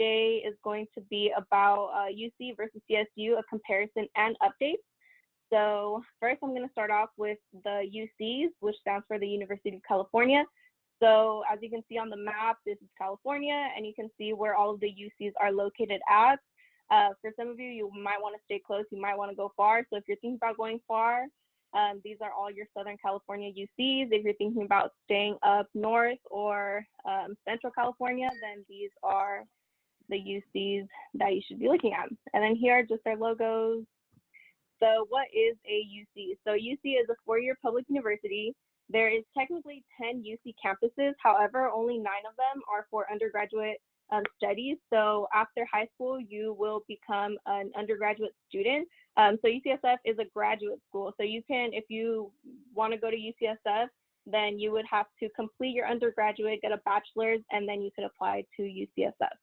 today is going to be about UC versus CSU, a comparison and updates. So first, I'm going to start off with the UCs, which stands for the University of California. So as you can see on the map, this is California, and you can see where all of the UCs are located at. For some of you, you might want to stay close. You might want to go far. So if you're thinking about going far, these are all your Southern California UCs. If you're thinking about staying up north or Central California, then these are the UCs that you should be looking at. And then here are just their logos. So what is a UC? So UC is a four-year public university. There is technically 10 UC campuses. However, only 9 of them are for undergraduate studies. So after high school, you will become an undergraduate student. So UCSF is a graduate school. So you can, if you want to go to UCSF, then you would have to complete your undergraduate, get a bachelor's, and then you could apply to UCSF.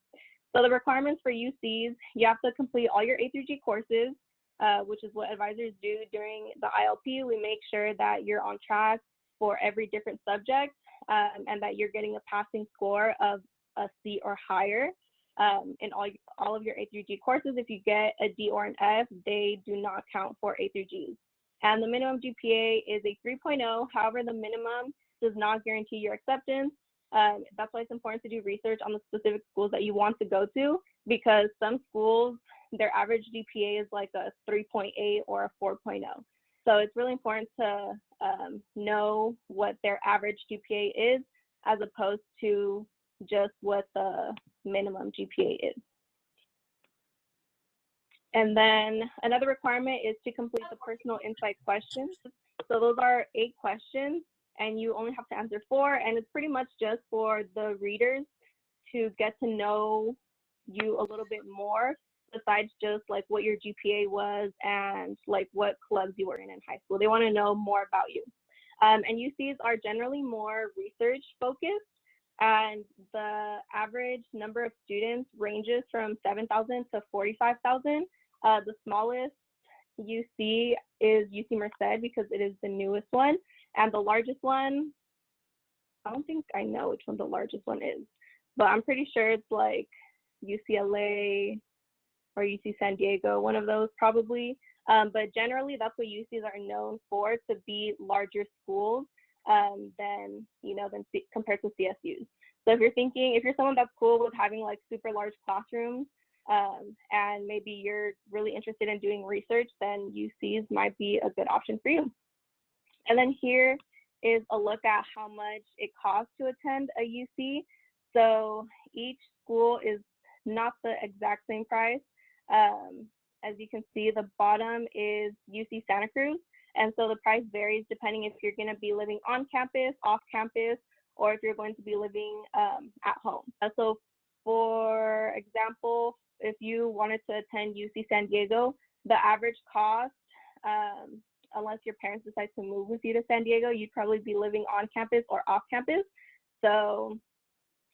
So the requirements for UCs, you have to complete all your A through G courses, which is what advisors do during the ILP. We make sure that you're on track for every different subject and that you're getting a passing score of a C or higher in all of your A through G courses. If you get a D or an F, they do not count for A through Gs. And the minimum GPA is a 3.0. However, the minimum does not guarantee your acceptance. That's why it's important to do research on the specific schools that you want to go to, because some schools, their average GPA is like a 3.8 or a 4.0. So it's really important to know what their average GPA is, as opposed to just what the minimum GPA is. And then another requirement is to complete the personal insight questions. So those are 8 questions, and you only have to answer 4, and it's pretty much just for the readers to get to know you a little bit more, besides just like what your GPA was and like what clubs you were in high school. They want to know more about you. And UCs are generally more research focused, and the average number of students ranges from 7,000 to 45,000. The smallest UC is UC Merced, because it is the newest one, and the largest one, I don't think I know which one the largest one is, but I'm pretty sure it's like UCLA or UC San Diego, one of those probably. But generally, that's what UCs are known for, to be larger schools than compared to CSUs. So if you're someone that's cool with having like super large classrooms, and maybe you're really interested in doing research, then UCs might be a good option for you. And then here is a look at how much it costs to attend a UC. So each school is not the exact same price. As you can see, the bottom is UC Santa Cruz. And so the price varies depending if you're going to be living on campus, off campus, or if you're going to be living at home. So for example, if you wanted to attend UC San Diego, the average cost, unless your parents decide to move with you to San Diego, you'd probably be living on campus or off campus. So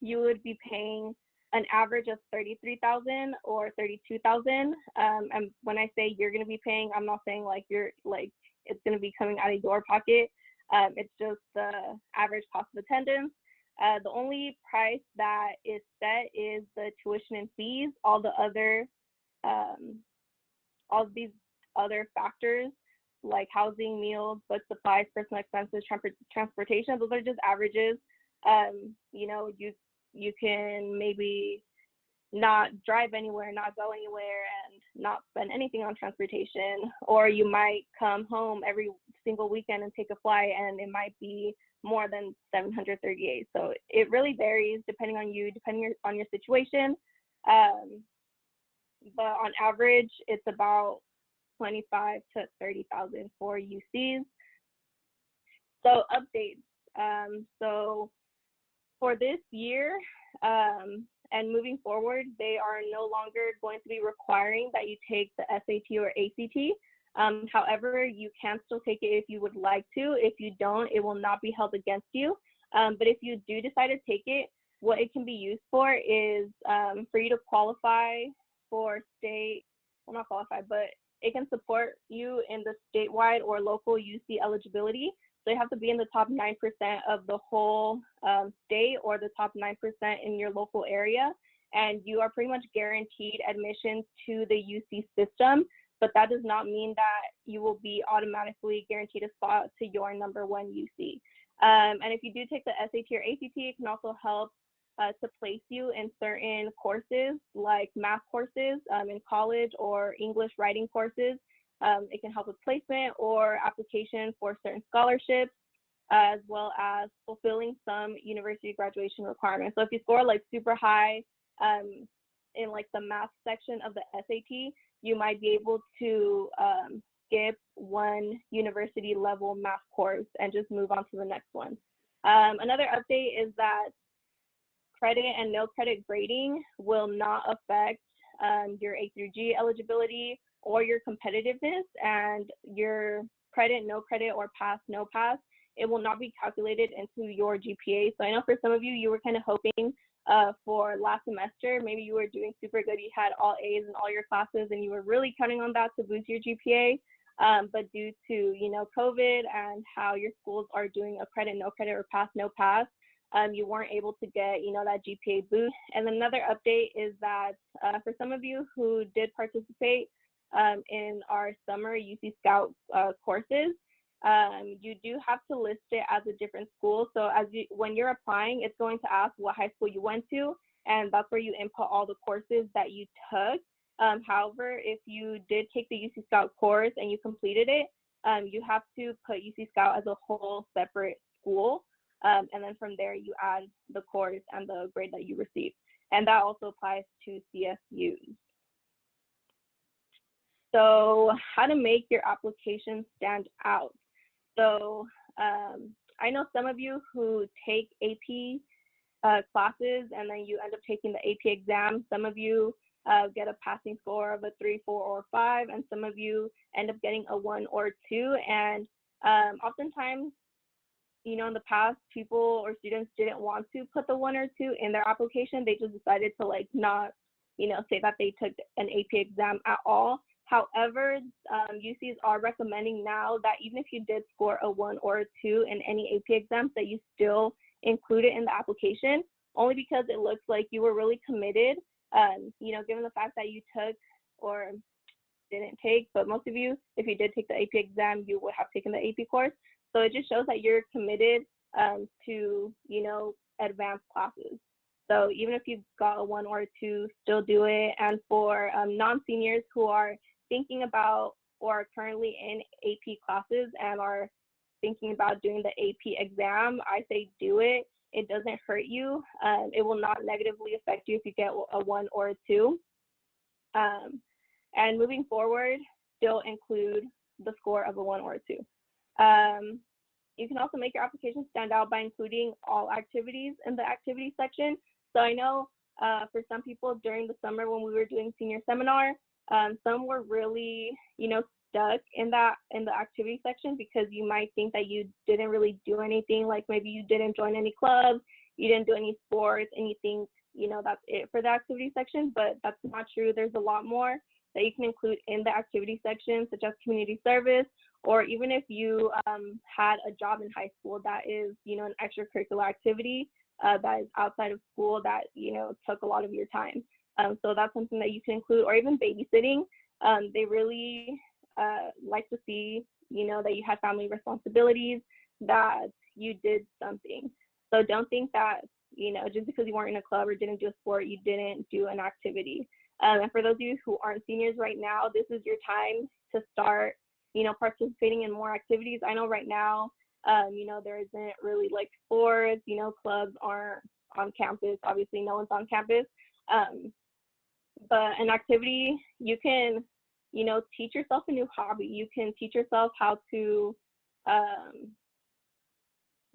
you would be paying an average of $33,000 or $32,000. And when I say you're going to be paying, I'm not saying like it's going to be coming out of your pocket. It's just the average cost of attendance. The only price that is set is the tuition and fees. All these other factors like housing, meals, book supplies, personal expenses, transportation, those are just averages. You can maybe not drive anywhere, not go anywhere, and not spend anything on transportation, or you might come home every single weekend and take a flight, and it might be more than $738. So it really varies depending on you, depending on your situation. But on average, it's about $25,000 to $30,000 for UCs. So updates. So for this year and moving forward, they are no longer going to be requiring that you take the SAT or ACT. However, you can still take it if you would like to. If you don't, it will not be held against you. But if you do decide to take it, what it can be used for is for you to qualify for not qualify, but it can support you in the statewide or local UC eligibility. So you have to be in the top 9% of the whole state, or the top 9% in your local area. and you are pretty much guaranteed admission to the UC system, but that does not mean that you will be automatically guaranteed a spot to your number one UC. And if you do take the SAT or ACT, it can also help to place you in certain courses like math courses in college or English writing courses. It can help with placement or application for certain scholarships, as well as fulfilling some university graduation requirements. So if you score like super high in like the math section of the SAT, you might be able to skip one university level math course and just move on to the next one. Another update is that credit and no credit grading will not affect your A through G eligibility or your competitiveness, and your credit, no credit, or pass, no pass, it will not be calculated into your GPA. So I know for some of you, you were kind of hoping for last semester, maybe you were doing super good, you had all A's in all your classes, and you were really counting on that to boost your GPA. But due to, you know, COVID and how your schools are doing a credit, no credit, or pass, no pass, you weren't able to get, you know, that GPA boost. And another update is that for some of you who did participate in our summer UC Scout courses, you do have to list it as a different school. So when you're applying, it's going to ask what high school you went to, and that's where you input all the courses that you took. However, if you did take the UC Scout course and you completed it, you have to put UC Scout as a whole separate school. And then from there, you add the course and the grade that you received. And that also applies to CSUs. So how to make your application stand out. So I know some of you who take AP classes and then you end up taking the AP exam. Some of you get a passing score of a 3, 4, or 5, and some of you end up getting a 1 or 2. And oftentimes, you know, in the past, people or students didn't want to put the 1 or 2 in their application. They just decided to like not, you know, say that they took an AP exam at all. However, UCs are recommending now that even if you did score a 1 or a 2 in any AP exams, that you still include it in the application, only because it looks like you were really committed, you know, given the fact that you took or didn't take, but most of you, if you did take the AP exam, you would have taken the AP course. So it just shows that you're committed to, you know, advanced classes. So even if you got a 1 or a 2, still do it. And for non-seniors who are thinking about or are currently in AP classes and are thinking about doing the AP exam, I say do it. It doesn't hurt you. It will not negatively affect you if you get a 1 or a 2. And moving forward, still include the score of a 1 or a 2. You can also make your application stand out by including all activities in the activity section. So I know for some people during the summer when we were doing senior seminar, some were really, you know, stuck in the activity section because you might think that you didn't really do anything, like maybe you didn't join any clubs, you didn't do any sports, and you think, you know, that's it for the activity section, but that's not true. There's a lot more that you can include in the activity section, such as community service, or even if you had a job in high school that is, you know, an extracurricular activity that is outside of school that, you know, took a lot of your time. So that's something that you can include, or even babysitting. They really like to see, you know, that you had family responsibilities, that you did something. So don't think that, you know, just because you weren't in a club or didn't do a sport, you didn't do an activity. And for those of you who aren't seniors right now, this is your time to start, you know, participating in more activities. I know right now, you know, there isn't really like sports, you know, clubs aren't on campus. Obviously, no one's on campus. But an activity, you can, you know, teach yourself a new hobby. You can teach yourself how to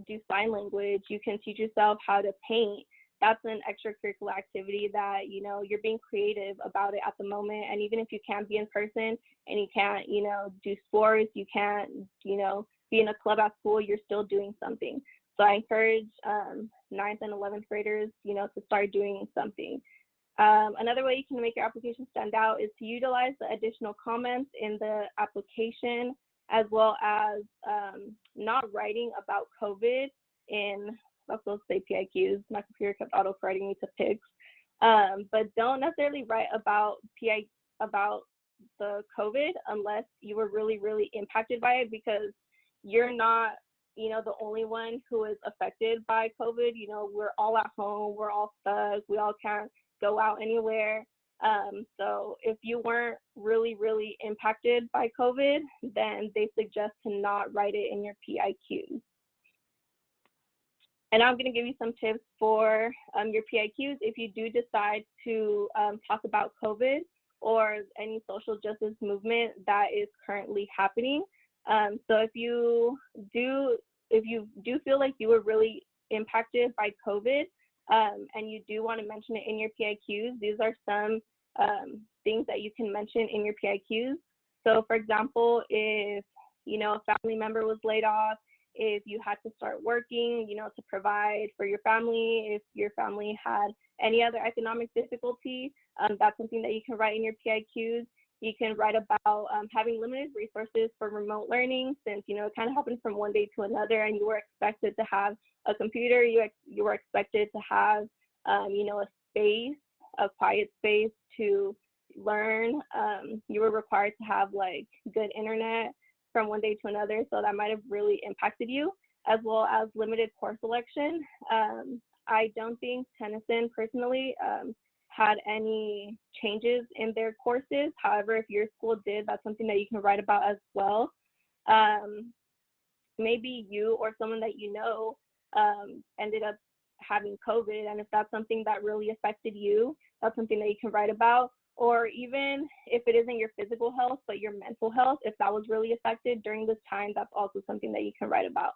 do sign language. You can teach yourself how to paint. That's an extracurricular activity that, you know, you're being creative about it at the moment. And even if you can't be in person and you can't, you know, do sports, you can't, you know, be in a club at school, you're still doing something. So I encourage 9th and 11th graders, you know, to start doing something. Another way you can make your application stand out is to utilize the additional comments in the application, as well as not writing about COVID in, that's those say PIQs. My computer kept auto-correcting me to pics. But don't necessarily write about about the COVID unless you were really, really impacted by it, because you're not, the only one who is affected by COVID. We're all at home, we're all stuck, we all can't go out anywhere. So if you weren't really, really impacted by COVID, then they suggest to not write it in your PIQs. And I'm going to give you some tips for your PIQs if you do decide to talk about COVID or any social justice movement that is currently happening. So if you do feel like you were really impacted by COVID, and you do want to mention it in your PIQs, these are some things that you can mention in your PIQs. So for example, if a family member was laid off, if you had to start working, to provide for your family, if your family had any other economic difficulty, that's something that you can write in your PIQs. You can write about having limited resources for remote learning, since, it kind of happened from one day to another, and you were expected to have a computer, you were expected to have, a space, a quiet space to learn. You were required to have like good internet from one day to another, so that might have really impacted you, as well as limited course selection. I don't think Tennyson personally had any changes in their courses. However, if your school did, that's something that you can write about as well. Maybe you or someone that ended up having COVID, and if that's something that really affected you, that's something that you can write about. Or even if it isn't your physical health, but your mental health, if that was really affected during this time, that's also something that you can write about.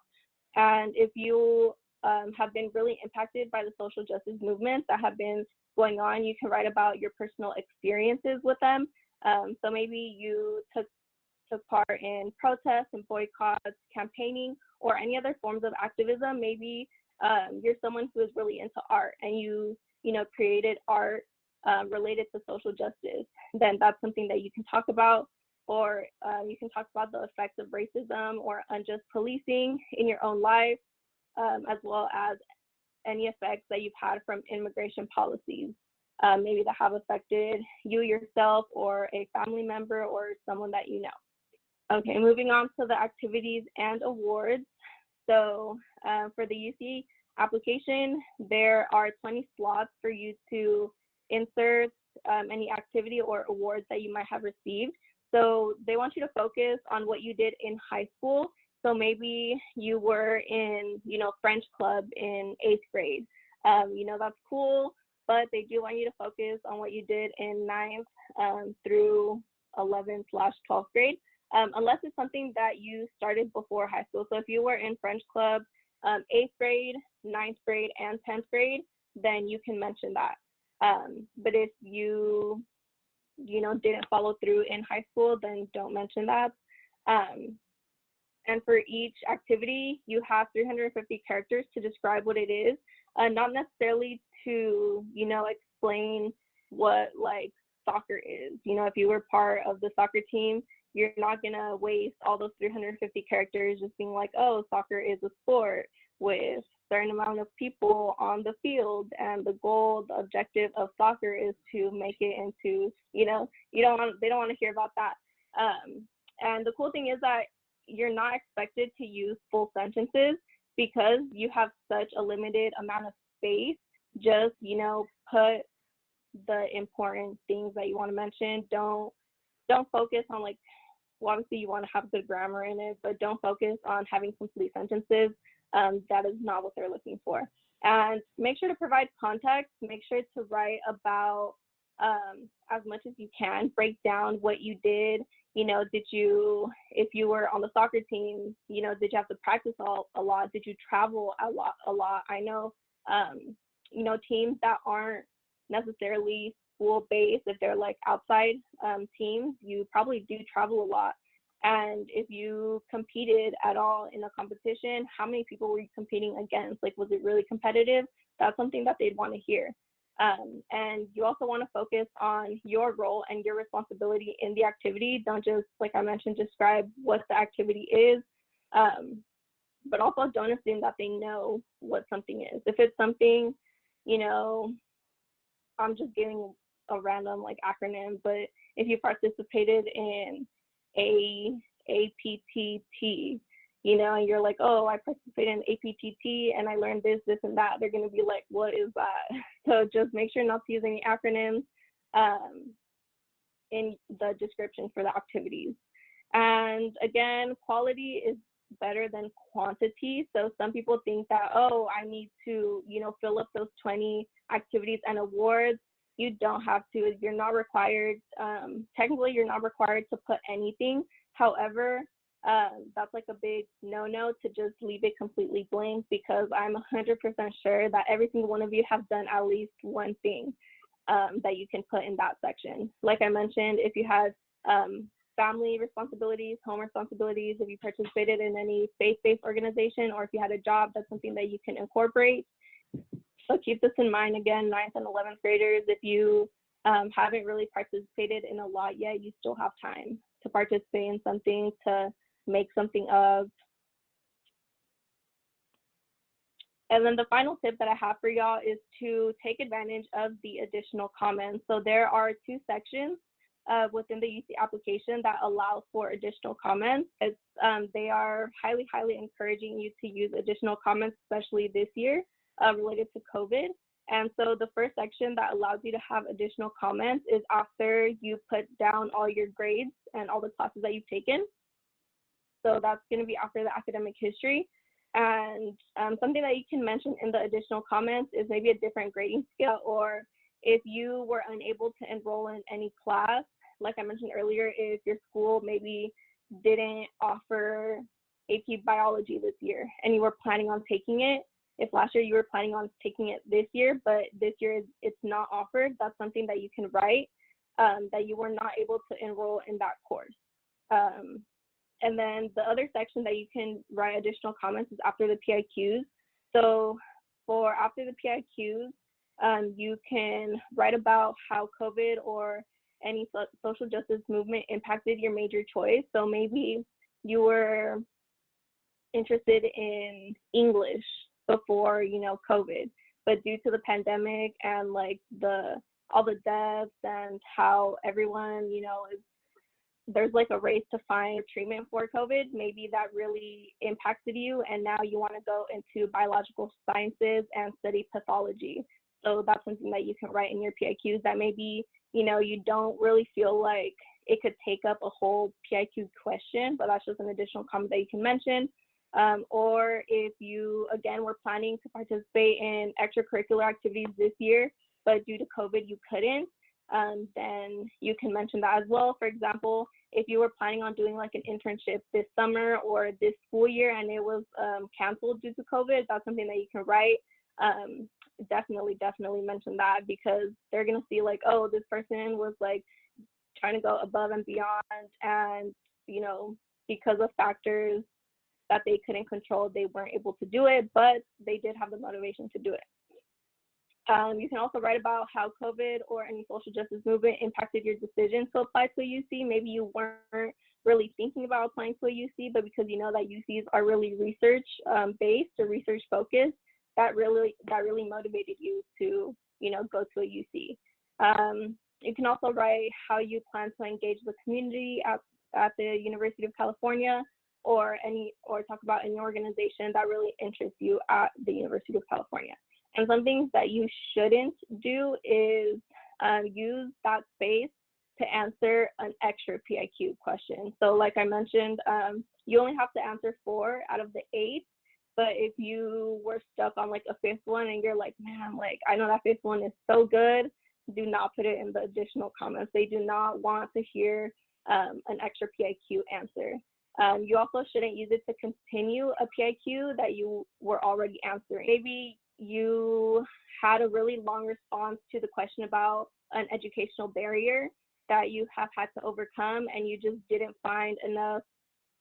And if you have been really impacted by the social justice movements that have been going on, you can write about your personal experiences with them. So maybe you took part in protests and boycotts, campaigning, or any other forms of activism. Maybe you're someone who is really into art, and you created art related to social justice. Then that's something that you can talk about. Or you can talk about the effects of racism or unjust policing in your own life, as well as any effects that you've had from immigration policies, maybe that have affected you yourself or a family member or someone that you know. Okay, moving on to the activities and awards. So for the UC application, there are 20 slots for you to insert any activity or awards that you might have received. So they want you to focus on what you did in high school. So maybe you were in, French club in 8th grade. That's cool, but they do want you to focus on what you did in 9th through 11/12th grade, unless it's something that you started before high school. So if you were in French club 8th grade, 9th grade, and 10th grade, then you can mention that. But if you didn't follow through in high school, then don't mention that. And for each activity, you have 350 characters to describe what it is, not necessarily to, explain what like soccer is. If you were part of the soccer team, you're not gonna waste all those 350 characters just being like, oh, soccer is a sport with certain amount of people on the field, and the goal, the objective of soccer is to make it into, they don't want to hear about that. And the cool thing is that you're not expected to use full sentences, because you have such a limited amount of space. Just, put the important things that you want to mention. Don't focus on well, obviously you want to have good grammar in it, but don't focus on having complete sentences. That is not what they're looking for. And make sure to provide context. Make sure to write about as much as you can. Break down what you did. If you were on the soccer team, did you have to practice a lot? Did you travel a lot? I know, teams that aren't necessarily school-based, if they're like outside teams, you probably do travel a lot. And if you competed at all in a competition, how many people were you competing against? Was it really competitive? That's something that they'd want to hear. And you also want to focus on your role and your responsibility in the activity. Don't just, like I mentioned, describe what the activity is, but also don't assume that they know what something is. If it's something, I'm just giving a random like acronym, but if you participated in a APTT, you know, and you're like, oh, I participated in APTT and I learned this, this, and that, they're going to be like, what is that? So just make sure not to use any acronyms in the description for the activities. And again, quality is better than quantity. So some people think that, oh, I need to, you know, fill up those 20 activities and awards. You don't have to. You're not required. Technically, you're not required to put anything. However, that's like a big no-no to just leave it completely blank, because I'm 100% sure that every single one of you have done at least one thing that you can put in that section. Like I mentioned, if you had family responsibilities, home responsibilities, if you participated in any faith-based organization, or if you had a job, that's something that you can incorporate. So keep this in mind. Again, 9th and 11th graders, if you haven't really participated in a lot yet, you still have time to participate in something, to make something of. And then the final tip that I have for y'all is to take advantage of the additional comments. So there are 2 sections within the UC application that allow for additional comments. They are highly, highly encouraging you to use additional comments, especially this year related to COVID. And so the first section that allows you to have additional comments is after you put down all your grades and all the classes that you've taken. So that's going to be after the academic history. And something that you can mention in the additional comments is maybe a different grading scale, or if you were unable to enroll in any class, like I mentioned earlier, if your school maybe didn't offer AP biology this year and you were planning on taking it, if last year you were planning on taking it this year, but this year it's not offered, that's something that you can write, that you were not able to enroll in that course. And then the other section that you can write additional comments is after the PIQs. So for after the PIQs, you can write about how COVID or any social justice movement impacted your major choice. So maybe you were interested in English before, you know, COVID, but due to the pandemic and like all the deaths and how everyone, you know, there's like a race to find treatment for COVID, maybe that really impacted you, and now you want to go into biological sciences and study pathology. So that's something that you can write in your PIQs that maybe, you know, you don't really feel like it could take up a whole PIQ question, but that's just an additional comment that you can mention. Or if you, again, were planning to participate in extracurricular activities this year, but due to COVID, you couldn't, then you can mention that as well. For example, if you were planning on doing like an internship this summer or this school year and it was canceled due to COVID, that's something that you can write. Definitely mention that, because they're going to see like, oh, this person was like trying to go above and beyond, and, you know, because of factors that they couldn't control, they weren't able to do it, but they did have the motivation to do it. You can also write about how COVID or any social justice movement impacted your decision to apply to a UC. Maybe you weren't really thinking about applying to a UC, but because you know that UCs are really research based or research focused, that really motivated you to, you know, go to a UC. You can also write how you plan to engage the community at the University of California, or talk about any organization that really interests you at the University of California. And some things that you shouldn't do is use that space to answer an extra PIQ question. So like I mentioned, you only have to answer 4 out of the 8, but if you were stuck on like a 5th one and you're like, man, like I know that 5th one is so good, do not put it in the additional comments. They do not want to hear an extra PIQ answer. You also shouldn't use it to continue a PIQ that you were already answering. Maybe you had a really long response to the question about an educational barrier that you have had to overcome, and you just didn't find enough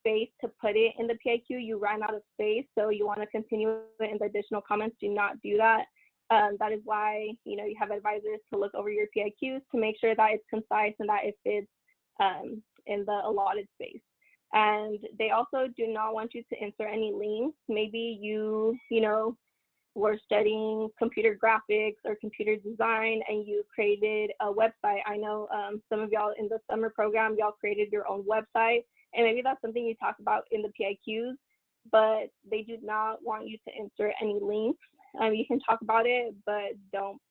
space to put it in the PIQ. You ran out of space, so you want to continue it in the additional comments. Do not do that. That is why, you know, you have advisors to look over your PIQs to make sure that it's concise and that it fits in the allotted space. And they also do not want you to insert any links. Maybe you know, were studying computer graphics or computer design and you created a website. I know some of y'all in the summer program, y'all created your own website, and maybe that's something you talk about in the PIQs, but they do not want you to insert any links. You can talk about it, but don't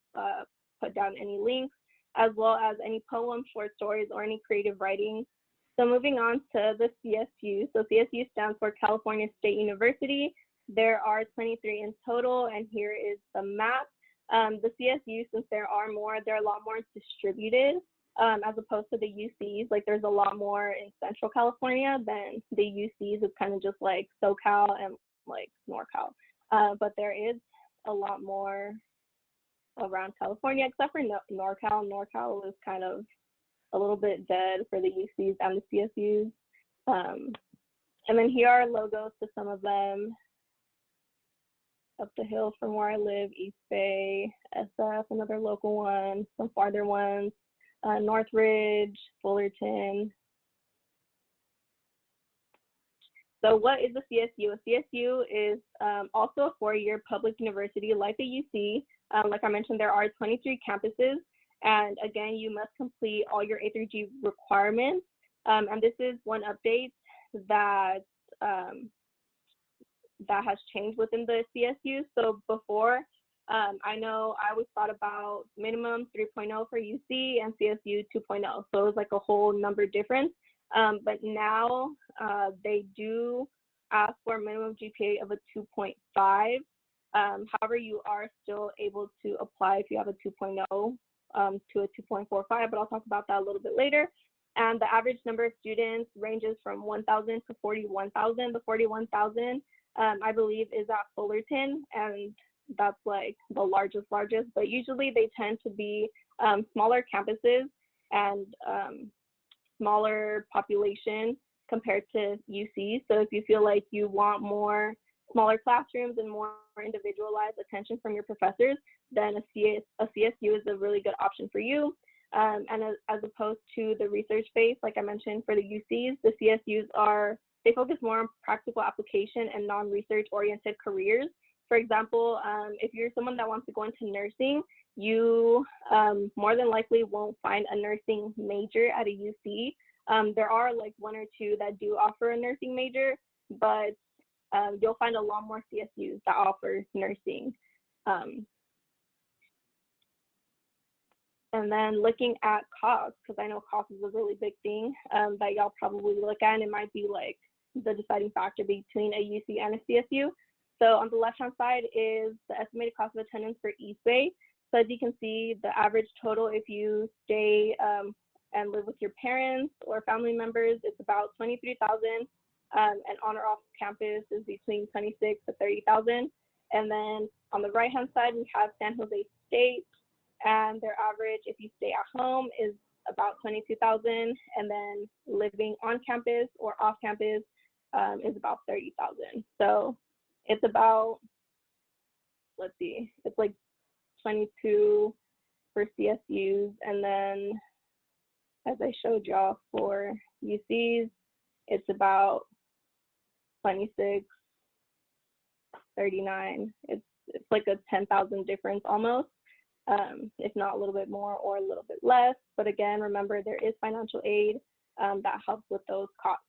put down any links, as well as any poems, short stories, or any creative writing. So moving on to the CSU. So CSU stands for California State University. There are 23 in total, and here is the map. The CSU, since there are a lot more distributed as opposed to the UCs. Like there's a lot more in Central California than the UCs. It's kind of just like SoCal and like NorCal. But there is a lot more around California, except for NorCal. NorCal is kind of a little bit dead for the UCs and the CSUs. And then here are logos to some of them. Up the hill from where I live, East Bay, SF, another local one, some farther ones, Northridge, Fullerton. So what is the CSU? A CSU is also a four-year public university like the UC. Like I mentioned, there are 23 campuses. And again, you must complete all your A through G requirements. And this is one update that that has changed within the CSU. So before, I know I always thought about minimum 3.0 for UC and CSU 2.0. So it was like a whole number difference. But now they do ask for a minimum GPA of a 2.5. However, you are still able to apply if you have a 2.0 to a 2.45, but I'll talk about that a little bit later. And the average number of students ranges from 1,000 to 41,000. The 41,000, I believe, is at Fullerton, and that's like the largest, but usually they tend to be smaller campuses and smaller population compared to UC. So if you feel like you want more smaller classrooms and more individualized attention from your professors, then a CSU is a really good option for you. And as opposed to the research base, like I mentioned for the UCs, the CSUs they focus more on practical application and non-research oriented careers. For example, if you're someone that wants to go into nursing, you more than likely won't find a nursing major at a UC. There are like one or two that do offer a nursing major, but you'll find a lot more CSUs that offer nursing. And then looking at cost, because I know cost is a really big thing that y'all probably look at, and it might be like the deciding factor between a UC and a CSU. So on the left-hand side is the estimated cost of attendance for East Bay. So as you can see, the average total if you stay and live with your parents or family members, it's about $23,000. And on or off campus is between $26,000 to $30,000. And then on the right-hand side, we have San Jose State, and their average, if you stay at home, is about $22,000, and then living on campus or off campus is about $30,000. So it's about, let's see, it's like 22 for CSUs, and then as I showed y'all for UCs, it's about 26, 39. It's like a 10,000 difference almost, if not a little bit more or a little bit less. But again, remember there is financial aid that helps with those costs.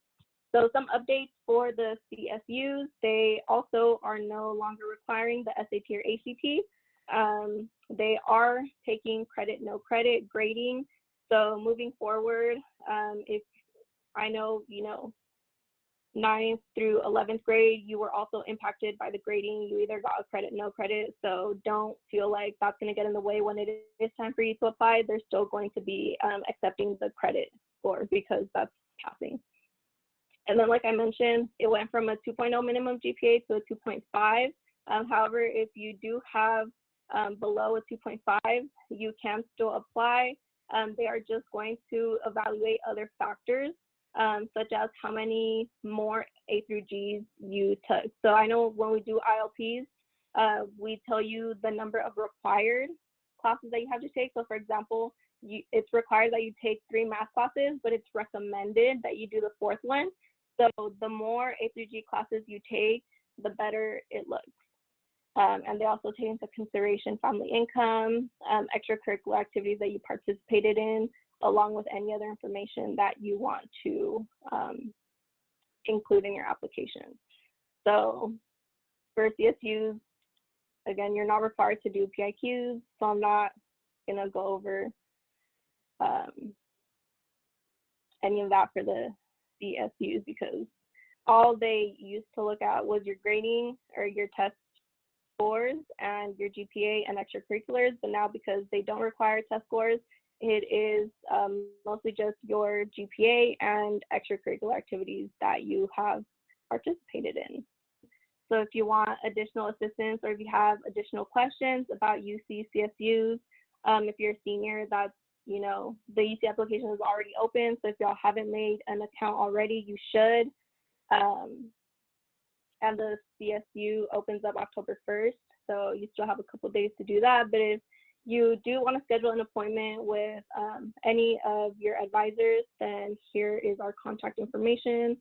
So some updates for the CSUs, they also are no longer requiring the SAT or ACT. They are taking credit, no credit grading. So moving forward, if I know, 9th through 11th grade, you were also impacted by the grading. You either got a credit, no credit. So don't feel like that's going to get in the way when it is time for you to apply. They're still going to be accepting the credit score because that's passing. And then, like I mentioned, it went from a 2.0 minimum GPA to a 2.5. However, if you do have below a 2.5, you can still apply. They are just going to evaluate other factors, such as how many more A through Gs you took. So I know when we do ILPs, we tell you the number of required classes that you have to take. So for example, it's required that you take 3 math classes, but it's recommended that you do the 4th one. So the more A through G classes you take, the better it looks. And they also take into consideration family income, extracurricular activities that you participated in, along with any other information that you want to include in your application. So for CSUs, again, you're not required to do PIQs, so I'm not gonna go over any of that for the CSUs, because all they used to look at was your grading or your test scores and your GPA and extracurriculars, but now because they don't require test scores, it is mostly just your GPA and extracurricular activities that you have participated in. So if you want additional assistance, or if you have additional questions about UC CSUs, if you're a senior, that's, you know, the UC application is already open. So if y'all haven't made an account already, you should. And the CSU opens up October 1st, so you still have a couple days to do that. But if you do want to schedule an appointment with any of your advisors, then here is our contact information.